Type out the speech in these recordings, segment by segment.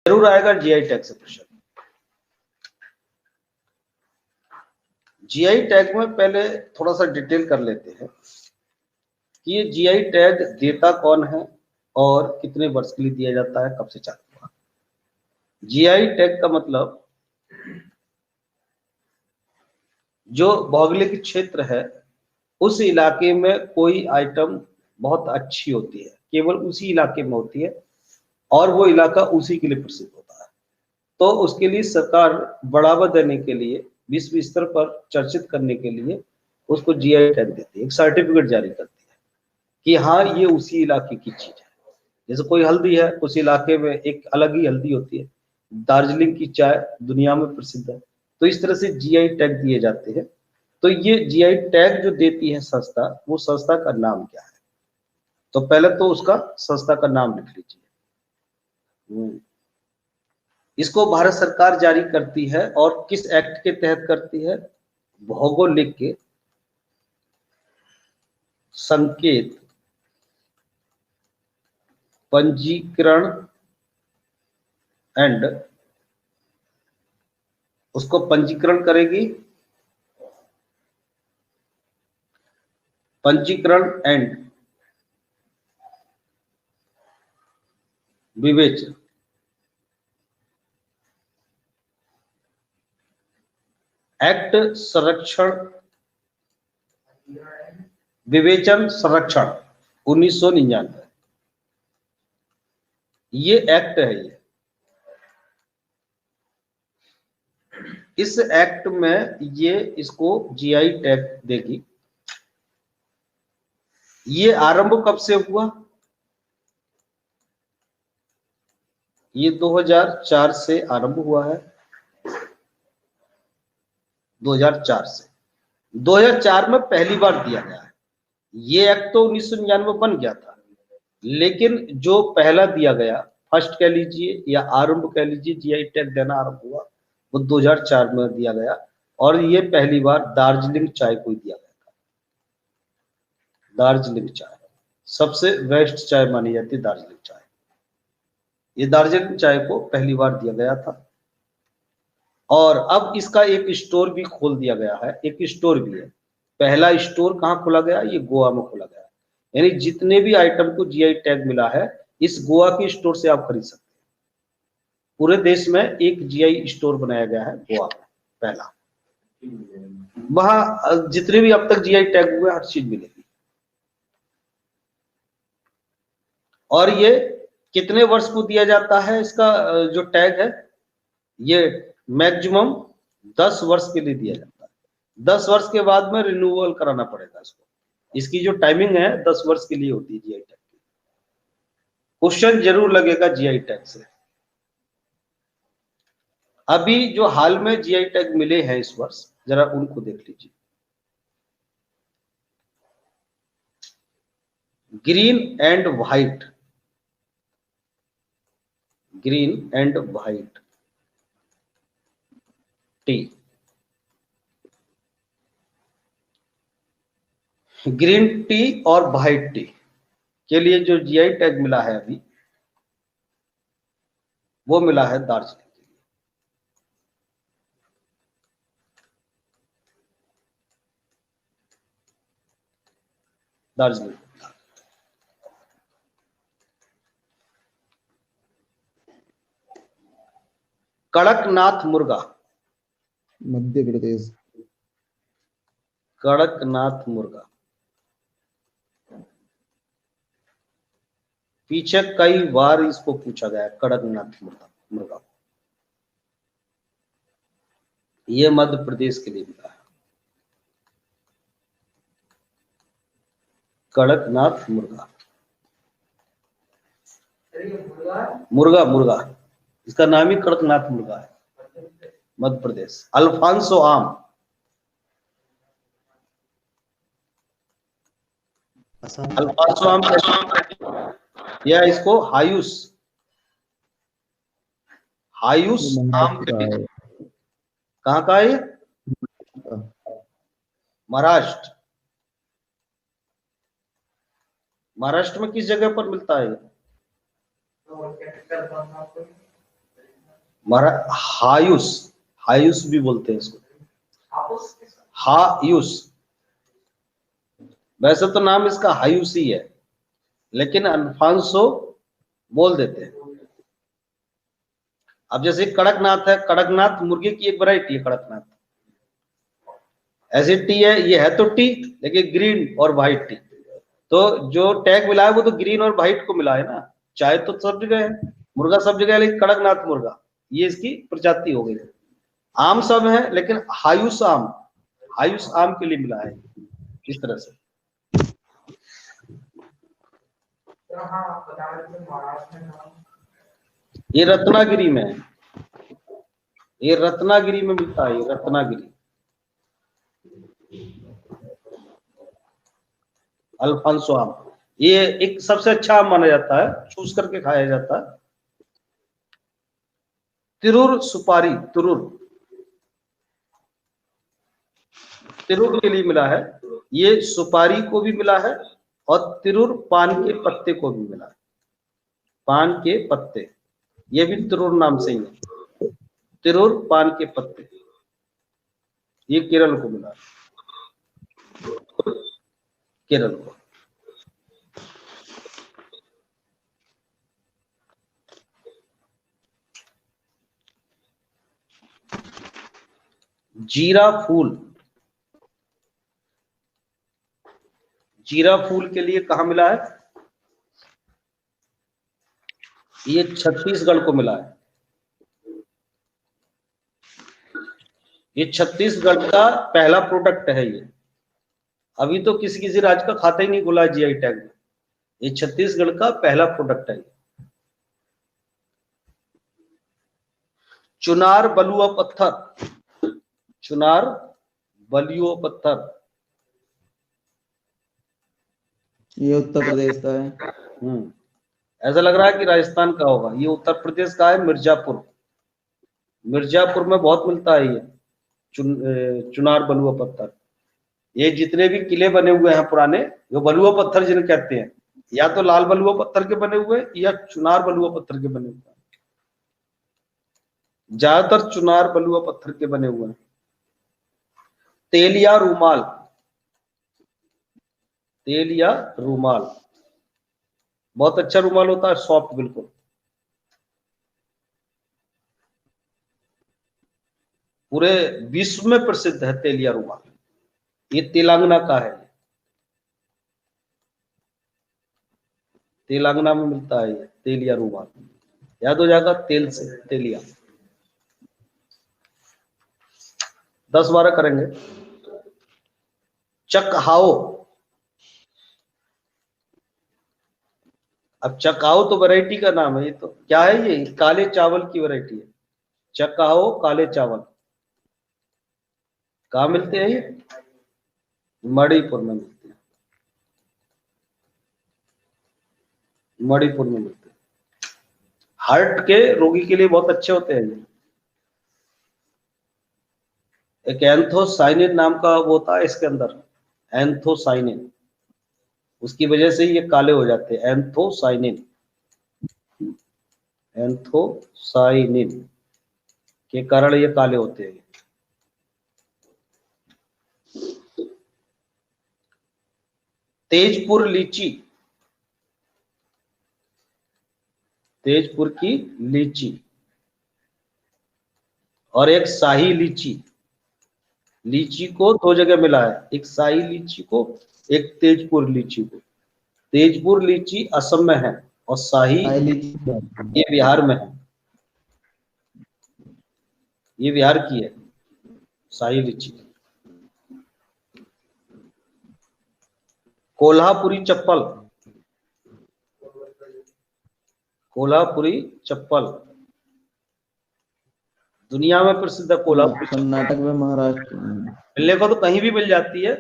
जरूर आएगा GI tag से प्रश्न। जीआई टैग में पहले थोड़ा सा डिटेल कर लेते हैं कि ये जीआई टैग देता कौन है और कितने वर्ष के लिए दिया जाता है, कब से चालू हुआ। जीआई टैग का मतलब जो भौगोलिक क्षेत्र है उस इलाके में कोई आइटम बहुत अच्छी होती है, केवल उसी इलाके में होती है और वो इलाका उसी के लिए प्रसिद्ध होता है, तो उसके लिए सरकार बढ़ावा देने के लिए विश्व स्तर पर चर्चित करने के लिए उसको जीआई टैग देती है, एक सर्टिफिकेट जारी करती है कि हाँ ये उसी इलाके की चीज है। जैसे कोई हल्दी है, उस इलाके में एक अलग ही हल्दी होती है। दार्जिलिंग की चाय दुनिया में प्रसिद्ध है, तो इस तरह से जीआई टैग दिए जाते हैं। तो ये जीआई टैग जो देती है संस्था, वो संस्था का नाम क्या है, तो पहले तो उसका संस्था का नाम लिख लीजिए। इसको भारत सरकार जारी करती है और किस एक्ट के तहत करती है, भौगोलिक संकेत पंजीकरण एंड, उसको पंजीकरण करेगी, पंजीकरण एंड विवेचन, एक्ट संरक्षण विवेचन संरक्षण 1999, ये एक्ट है। ये इस एक्ट में ये इसको जीआई टैग देगी। ये आरंभ कब से हुआ, ये 2004 से आरंभ हुआ है, 2004 से। 2004 में पहली बार दिया गया है। ये एक्ट तो 1999 बन गया था, लेकिन जो पहला दिया गया, फर्स्ट कह लीजिए या आरंभ कह लीजिए, जीआई टैग देना आरंभ हुआ वो 2004 में दिया गया, और ये पहली बार दार्जिलिंग चाय को दिया गया था। दार्जिलिंग चाय सबसे बेस्ट चाय मानी जाती है, दार्जिलिंग चाय। ये दार्जिलिंग चाय को पहली बार दिया गया था, और अब इसका एक स्टोर भी खोल दिया गया है, एक स्टोर भी है। पहला स्टोर कहाँ खोला गया, ये गोवा में खोला गया है। यानी जितने भी आइटम को जीआई टैग मिला है, इस गोवा के स्टोर से आप खरीद सकते हैं। पूरे देश में एक जीआई स्टोर बनाया गया है गोवा में, पहला। वहां जितने भी अब तक जीआई टैग हुए हर चीज मिलेगी। और ये कितने वर्ष को दिया जाता है, इसका जो टैग है, ये मैक्सिमम 10 वर्ष के लिए दिया जाता है। 10 वर्ष के बाद में रिन्यूअल कराना पड़ेगा इसको। इसकी जो टाइमिंग है 10 वर्ष के लिए होती है जीआई टैग की। क्वेश्चन जरूर लगेगा जीआई टैग से। अभी जो हाल में जीआई टैग मिले हैं इस वर्ष, जरा उनको देख लीजिए। Green and white, green and white T, green tea और व्हाइट टी के लिए जो जीआई टैग मिला है अभी, वो मिला है दार्जिलिंग के लिए। दार्जिलिंग, कड़कनाथ मुर्गा, मध्य प्रदेश। कड़कनाथ मुर्गा, पीछे कई बार इसको पूछा गया है, कड़कनाथ मुर्गा। ये मध्य प्रदेश के लिए मिला है, कड़कनाथ मुर्गा। मुर्गा मुर्गा इसका नाम ही कड़कनाथ मुर्गा है, मध्य प्रदेश। अल्फांसो आम, अल्फांसो आम या इसको हायूस, हायूस आम के लिए। कहाँ का है? महाराष्ट्र। महाराष्ट्र में किस जगह पर मिलता है? हायूस, हायूस भी बोलते हैं इसको, हायूस। वैसे तो नाम इसका हायूस ही है, लेकिन अल्फांसो बोल देते हैं। अब जैसे कड़कनाथ है, कड़कनाथ मुर्गे की एक वैरायटी है कड़कनाथ, ऐसी टी है, ये है तो टी लेकिन ग्रीन और व्हाइट टी। तो जो टैग मिला है वो तो ग्रीन और व्हाइट को मिला है ना, चाय तो सब जगह है, मुर्गा सब जगह है, लेकिन कड़कनाथ मुर्गा ये इसकी प्रजाति हो गई। आम सब है, लेकिन हायूस आम, हायूस आम के लिए मिला है इस तरह से। ये रत्नागिरी में है, ये रत्नागिरी में मिलता है, ये रत्नागिरी अल्फांसो आम। ये एक सबसे अच्छा आम माना जाता है, चूस करके खाया जाता है। तिरूर सुपारी, तिरूर, तिरूर के लिए मिला है, ये सुपारी को भी मिला है और तिरूर पान के पत्ते को भी मिला है, पान के पत्ते, ये भी तिरूर नाम से ही है, तिरूर पान के पत्ते, ये केरल को मिला है, केरल को। जीरा फूल, जीरा फूल के लिए कहा मिला है? ये छत्तीसगढ़ को मिला है, ये छत्तीसगढ़ का पहला प्रोडक्ट है ये। अभी तो किसी किसी राज्य का खाता ही नहीं खुला जीआई टैग में, ये छत्तीसगढ़ का पहला प्रोडक्ट है। चुनार बलुआ पत्थर, चुनार बलुआ पत्थर, ये उत्तर प्रदेश का है। ऐसा लग रहा है कि राजस्थान का होगा, ये उत्तर प्रदेश का है, मिर्जापुर, मिर्जापुर में बहुत मिलता है ये चुनार बलुआ पत्थर। ये जितने भी किले बने हुए हैं पुराने, जो बलुआ पत्थर जिन्हें कहते हैं, या तो लाल बलुआ पत्थर के बने हुए या चुनार बलुआ पत्थर के बने हुए हैं, ज्यादातर चुनार बलुआ पत्थर के बने हुए हैं। तेलिया रूमाल, तेलिया रूमाल बहुत अच्छा रूमाल होता है, सॉफ्ट बिल्कुल। पूरे विश्व में प्रसिद्ध है तेलिया रूमाल, ये तेलंगाना का है, तेलंगाना में मिलता है ये तेलिया रूमाल, याद हो जाएगा तेल से तेलिया। 10-12 करेंगे। चकहाओ, अब चकाओ तो वैरायटी का नाम है, ये तो क्या है, ये काले चावल की वैरायटी है, चकाओ काले चावल। कहाँ मिलते हैं ये? मणिपुर में मिलते हैं, मणिपुर में मिलते हैं। हार्ट के रोगी के लिए बहुत अच्छे होते हैं ये। एक एंथोसाइनिन नाम का वो होता है इसके अंदर, एंथोसाइनिन, उसकी वजह से ये काले हो जाते हैं, एंथोसाइनिन, एंथोसाइनिन के कारण ये काले होते हैं। तेजपुर लीची, तेजपुर की लीची, और एक शाही लीची, लीची को दो जगह मिला है, एक शाही लीची को, एक तेजपुर लीची को। तेजपुर लीची असम में है और शाही ये बिहार में है, ये बिहार की है शाही लीची। कोल्हापुरी चप्पल, कोल्हापुरी चप्पल दुनिया में प्रसिद्ध है, कोल्हापुरी कर्नाटक में, महाराष्ट्र में मिलने को तो कहीं भी मिल जाती है,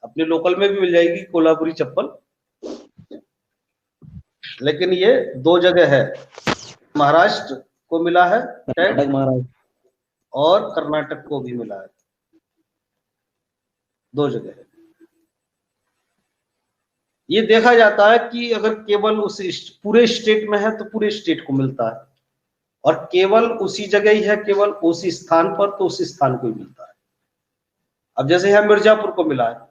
अपने लोकल में भी मिल जाएगी कोल्हापुरी चप्पल, लेकिन ये दो जगह है, महाराष्ट्र को मिला है कर्नाटक, महाराष्ट्र और कर्नाटक को भी मिला है, दो जगह है। ये देखा जाता है कि अगर केवल उस पूरे स्टेट में है तो पूरे स्टेट को मिलता है, और केवल उसी जगह ही है, केवल उसी स्थान पर, तो उसी स्थान को ही मिलता है। अब जैसे यहाँ मिर्जापुर को मिला है,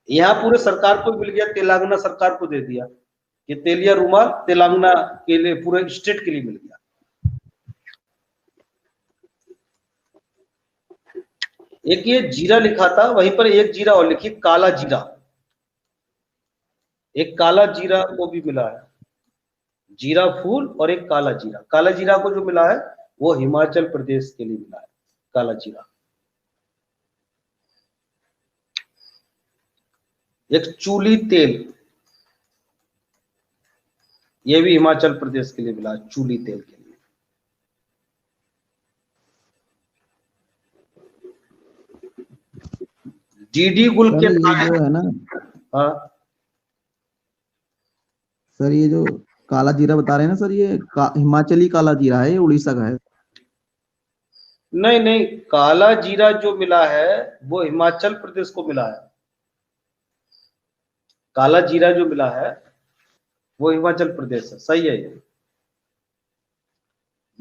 यहाँ पूरे सरकार को मिल गया, तेलंगाना सरकार को दे दिया कि तेलिया रुमाल तेलंगाना के लिए, पूरे स्टेट के लिए मिल गया। एक ये जीरा लिखा था, वहीं पर एक जीरा और लिखी, काला जीरा, एक काला जीरा को भी मिला है, जीरा फूल और एक काला जीरा। काला जीरा को जो मिला है वो हिमाचल प्रदेश के लिए मिला है, काला जीरा। एक चूली तेल, ये भी हिमाचल प्रदेश के लिए मिला है, चूली तेल के लिए। डीडी गुल के सर ये जो है ना, हाँ सर ये जो काला जीरा बता रहे हैं ना सर, ये हिमाचली काला जीरा है, ये उड़ीसा का है। नहीं नहीं, काला जीरा जो मिला है वो हिमाचल प्रदेश को मिला है। काला जीरा जो मिला है वो हिमाचल प्रदेश है, सही है ये।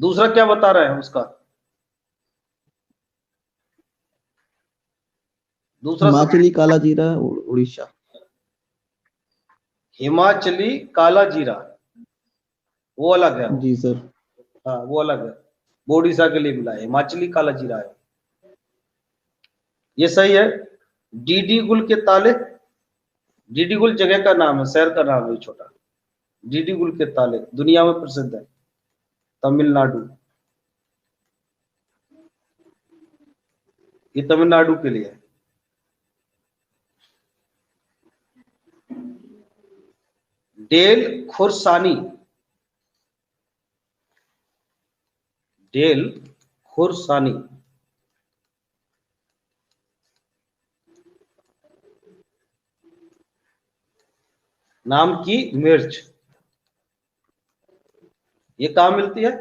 दूसरा क्या बता रहे हैं उसका? दूसरा हिमाचली काला जीरा उड़ीसा। हिमाचली काला जीरा वो अलग है। जी सर। हाँ वो अलग है, वो उड़ीसा के लिए मिला है, हिमाचली काला जीरा है, ये सही है। डीडी गुल के ताले, डीडी गुल जगह का नाम है, शहर का नाम है छोटा। डीडी गुल के ताले दुनिया में प्रसिद्ध है, तमिलनाडु, ये तमिलनाडु के लिए है। डेल खुरसानी, डेल खुरसानी, नाम की मिर्च, ये कहां मिलती है?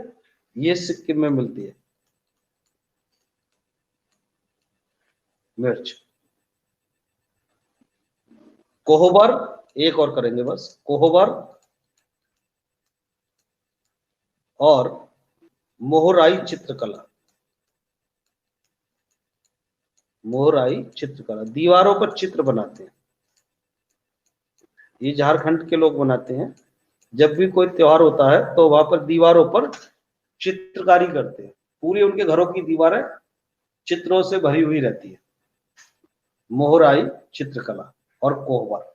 ये सिक्किम में मिलती है मिर्च। कोहबर, एक और करेंगे बस, कोहबर और मोहराई चित्रकला, मोहराई चित्रकला, दीवारों पर चित्र बनाते हैं, ये झारखंड के लोग बनाते हैं। जब भी कोई त्योहार होता है तो वहां पर दीवारों पर चित्रकारी करते हैं, पूरी उनके घरों की दीवारें चित्रों से भरी हुई रहती है। मोहराई चित्रकला और कोहबर,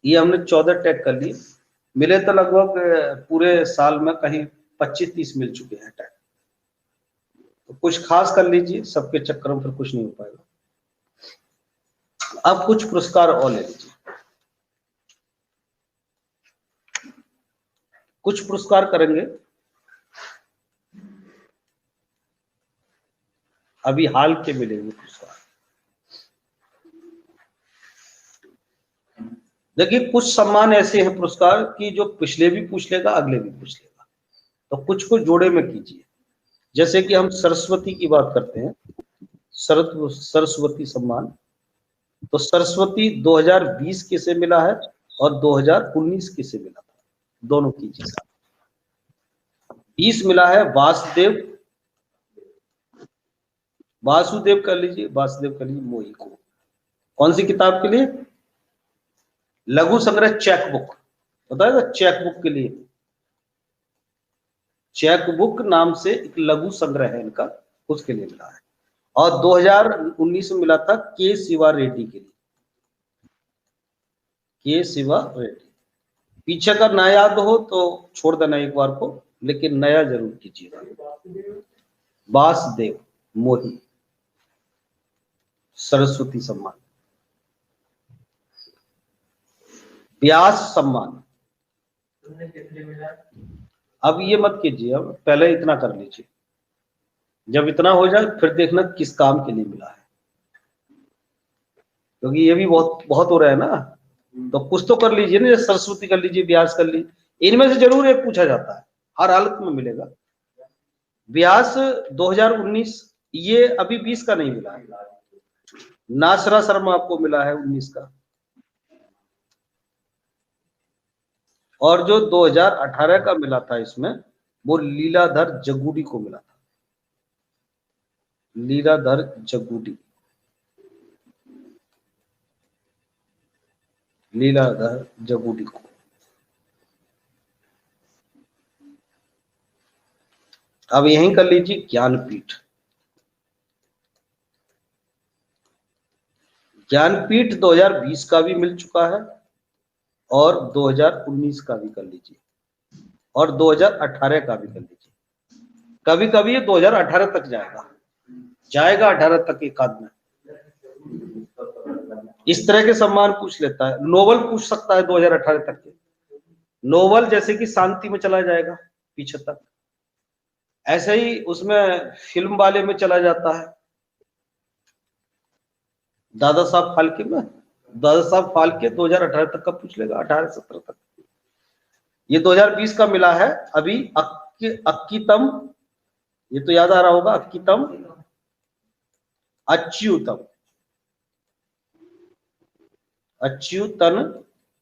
ये हमने 14 टैग कर लिए, मिले तो लगभग पूरे साल में कहीं 25-30 मिल चुके हैं टैग। तो कुछ खास कर लीजिए, सबके चक्कर में फिर कुछ नहीं हो पाएगा। अब कुछ पुरस्कार और ले लीजिए, कुछ पुरस्कार करेंगे। अभी हाल के मिलेंगे पुरस्कार। देखिए कुछ सम्मान ऐसे हैं पुरस्कार कि जो पिछले भी पूछ लेगा, अगले भी पूछ लेगा, तो कुछ को जोड़े में कीजिए। जैसे कि हम सरस्वती की बात करते हैं, सरस्वती सम्मान, तो सरस्वती 2020 किसे मिला है और 2019 किसे मिला था, दोनों कीजिए। 20 मिला है वासुदेव, वासुदेव कर लीजिए, वासुदेव कर लीजिए मोही को। कौन सी किताब के लिए? लघु संग्रह चेक बुक, बताएगा चेक बुक के लिए, चेक बुक नाम से एक लघु संग्रह है इनका, उसके लिए मिला है। और 2019 में मिला था के शिवा रेड्डी के लिए, के शिवा रेड्डी। पीछे का ना याद हो तो छोड़ देना एक बार को, लेकिन नया जरूर कीजिएगा। वासुदेव मोही सरस्वती सम्मान। व्यास सम्मान, अब ये मत कीजिए, अब पहले इतना कर लीजिए, जब इतना हो जाए फिर देखना किस काम के लिए मिला है, क्योंकि ये भी बहुत बहुत हो रहा है ना। तो कुछ तो कर लीजिए ना, सरस्वती कर लीजिए, व्यास कर लीजिए, इनमें से जरूर एक पूछा जाता है, हर हालत में मिलेगा। व्यास 2019, ये अभी 20 का नहीं मिला है। नासरा शर्मा आपको मिला है 19 का, और जो 2018 का मिला था इसमें वो लीलाधर जगूडी को मिला था, लीलाधर जगूडी, लीलाधर जगूडी को। अब यहीं कर लीजिए ज्ञानपीठ। ज्ञानपीठ 2020 का भी मिल चुका है और 2019 का भी कर लीजिए और 2018 का भी कर लीजिए। कभी कभी ये 2018 तक जाएगा 18 तक एक आध में। इस तरह के सम्मान पूछ लेता है। नोबल पूछ सकता है 2018 तक के, नोबल जैसे कि शांति में चला जाएगा पीछे तक। ऐसे ही उसमें फिल्म वाले में चला जाता है, दादा साहब फाल्के में, दादा साहब फाल्के 2018 तक का पूछ लेगा, 18-17 तक। ये 2020 का मिला है अभी अक्कीतम, ये तो याद आ रहा होगा, अक्कीतम अच्युतम, अच्युतन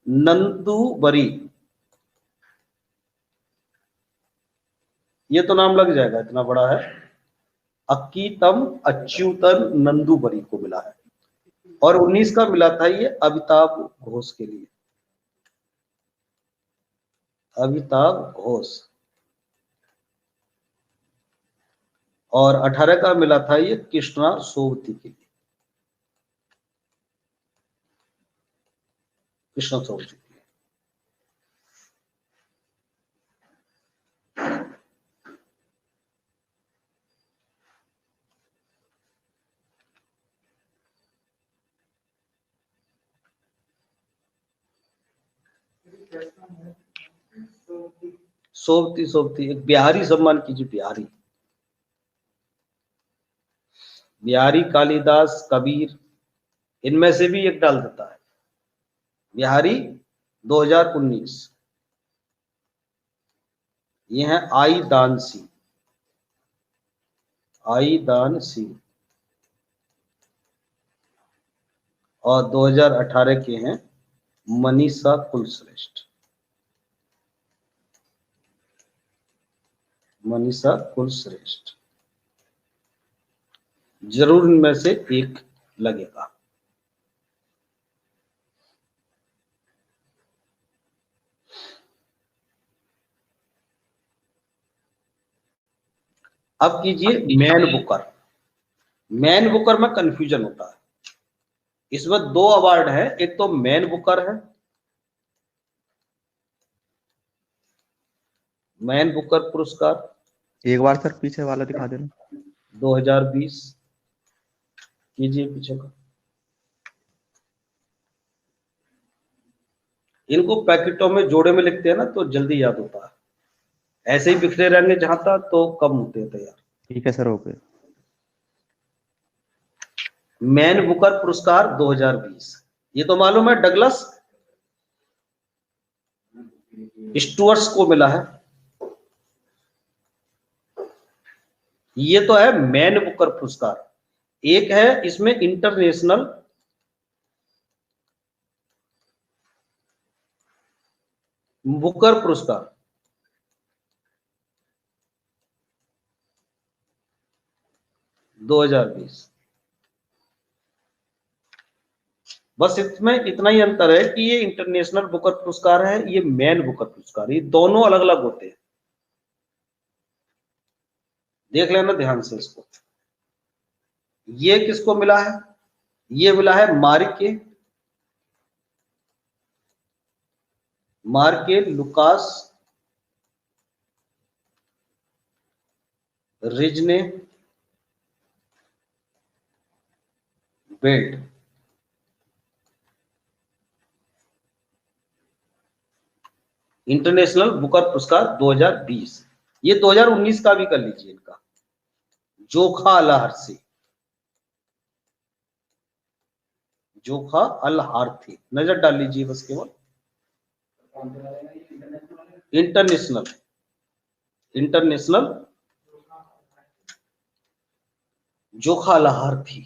नंदुबरी, ये तो नाम लग जाएगा, इतना बड़ा है। अक्कीतम अच्युतन नंदुबरी को मिला है और 19 का मिला था ये अमिताभ घोष के लिए, अमिताभ घोष। और 18 का मिला था ये कृष्णा सोबती के लिए, कृष्णा सोबती के लिए। सोबती सोबती एक बिहारी सम्मान कीजिए, बिहारी, बिहारी, कालिदास, कबीर, इनमें से भी एक डाल देता है। बिहारी 2019, ये है आई दान सिंह, आई दान सिंह। और 2018 के हैं मनीषा कुलश्रेष्ठ, मनीषा कुलश्रेष्ठ। जरूर इनमें से एक लगेगा। अब कीजिए मैन बुकर। मैन बुकर में कंफ्यूजन होता है। इसमें 2 अवार्ड है, एक तो मैन बुकर है, मैन बुकर पुरस्कार, एक बार सर पीछे वाला दिखा देना। 2020 कीजिए पीछे का। इनको पैकेटों में जोड़े में लिखते हैं ना तो जल्दी याद होता है, ऐसे ही बिखरे रहेंगे जहां तक तो कम होते हैं तैयार। ठीक है सर, ओके। मैन बुकर पुरस्कार 2020, ये तो मालूम है डगलस स्टुअर्ट्स को मिला है। ये तो है मैन बुकर पुरस्कार। एक है इसमें इंटरनेशनल बुकर पुरस्कार, बस इसमें इतना ही अंतर है कि ये इंटरनेशनल बुकर पुरस्कार है, ये मैन बुकर पुरस्कार, ये दोनों अलग अलग होते हैं। देख लेना ध्यान से इसको। ये किसको मिला है? ये मिला है मार्के लुकास रिजने बेल्ट। इंटरनेशनल बुकर पुरस्कार 2020। ये 2019 का भी कर लीजिए इनका, जोखा अल हारसी, जोखा अल हारथी, नजर डाल लीजिए बस केवल। इंटरनेशनल जोखा अल हारथी।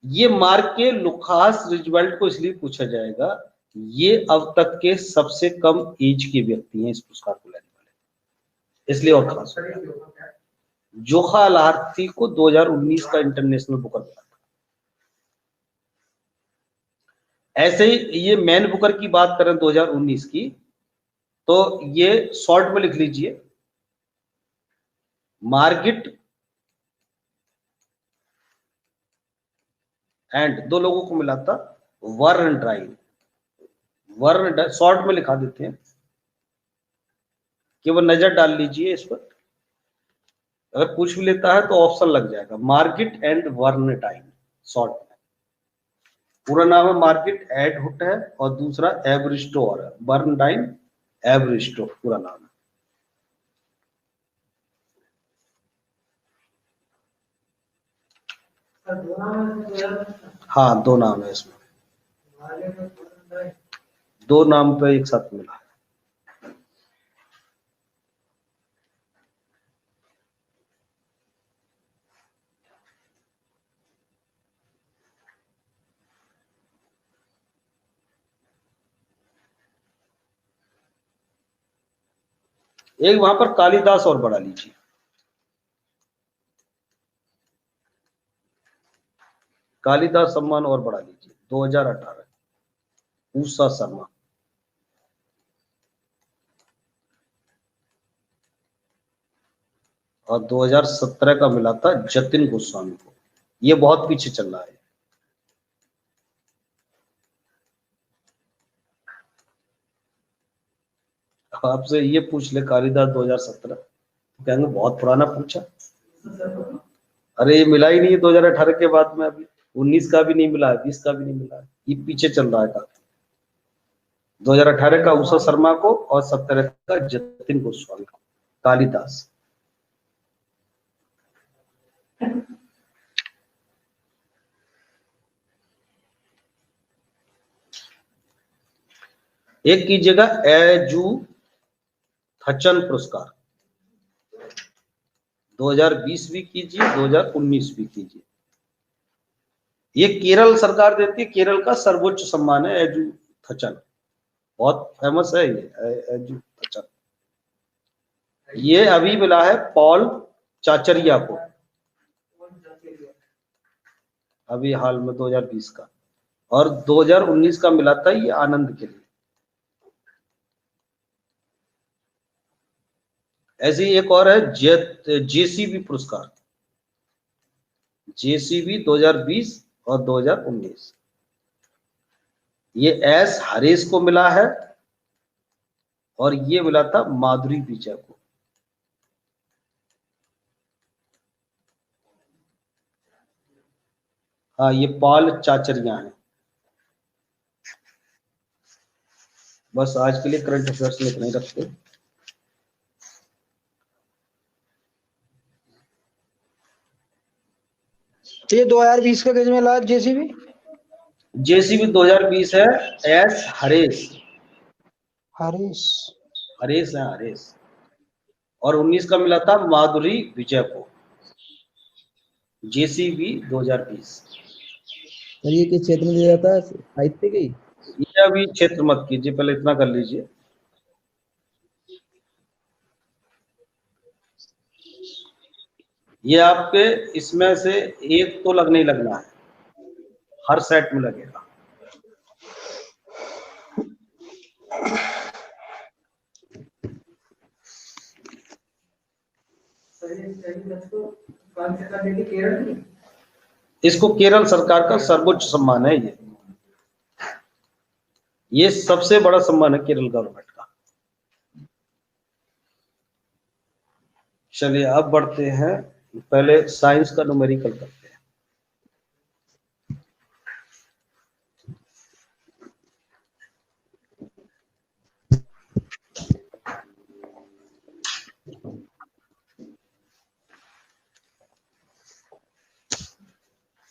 ये मार्के लुकास रिजवेल्ट को इसलिए पूछा जाएगा, ये अब तक के सबसे कम एज के व्यक्ति हैं इस पुरस्कार को लेने वाले। इसलिए और खास हो गया। जोखा लाहर्ती को 2019 का इंटरनेशनल बुकर मिला था। ऐसे ही ये मैन बुकर की बात करें 2019 की, तो ये शॉर्ट में लिख लीजिए, मार्गिट एंड, दो लोगों को मिला था, वर्न ड्राइन। वर्न शॉर्ट में लिखा देते हैं, केवल नजर डाल लीजिए इस पर, अगर पूछ भी लेता है तो ऑप्शन लग जाएगा, मार्गिट एंड वर्नटाइन, शॉर्ट में। पूरा नाम है मार्गिट एडहुट है और दूसरा एवरिस्टो और है, वर्नटाइन एवरिस्टो पूरा नाम है। हाँ, दो नाम है इसमें, दो नाम पे एक साथ मिला है। एक वहां पर कालिदास और बढ़ा लीजिए, कालिदास सम्मान और बढ़ा लीजिए 2018, उषा शर्मा। और 2017 का मिला था जतिन गोस्वामी को। ये बहुत पीछे चल रहा है। आपसे ये पूछ ले कालिदास 2017, तो कहेंगे बहुत पुराना पूछा। अरे ये मिला ही नहीं है 2018 के बाद में, अभी 19 का भी नहीं मिला है, 20 का भी नहीं मिला है, ये पीछे चल रहा है काफी। 2018 का उषा शर्मा को और 17 का जतिन गोस्वामी को, कालिदास। एक कीजिएगा एजुथचन पुरस्कार, 2020 भी कीजिए, 2019 भी कीजिए। ये केरल सरकार देती है, केरल का सर्वोच्च सम्मान है एजुथचन, बहुत फेमस है ये एजुथचन। ये अभी मिला है पॉल चाचरिया को, अभी हाल में 2020 का, और 2019 का मिला था ये आनंद के लिए। ऐसे ही एक और है जेसीबी पुरस्कार, जेसीबी 2020 और 2019। ये एस हरीश को मिला है और ये मिला था माधुरी विजय को। हाँ, ये पॉल चाचरिया है। बस आज के लिए करंट अफेयर्स में इतना ही रखते। ये 2020 का किस में मिला जेसीबी? जेसीबी 2020 है एस हरीश, हरीश, हरीश है हरीश। और 19 का मिला था माधुरी विजय को, जेसीबी 2020। सर ये किस क्षेत्र में दिया जाता है, साहित्य की? ये अभी क्षेत्र मत कीजिए, पहले इतना कर लीजिए। ये आपके इसमें से एक तो लगने ही लगना है, हर सेट में लगेगा। इसको केरल सरकार का सर्वोच्च सम्मान है ये सबसे बड़ा सम्मान है केरल गवर्नमेंट का। चलिए अब बढ़ते हैं, पहले साइंस का न्यूमेरिकल करते हैं।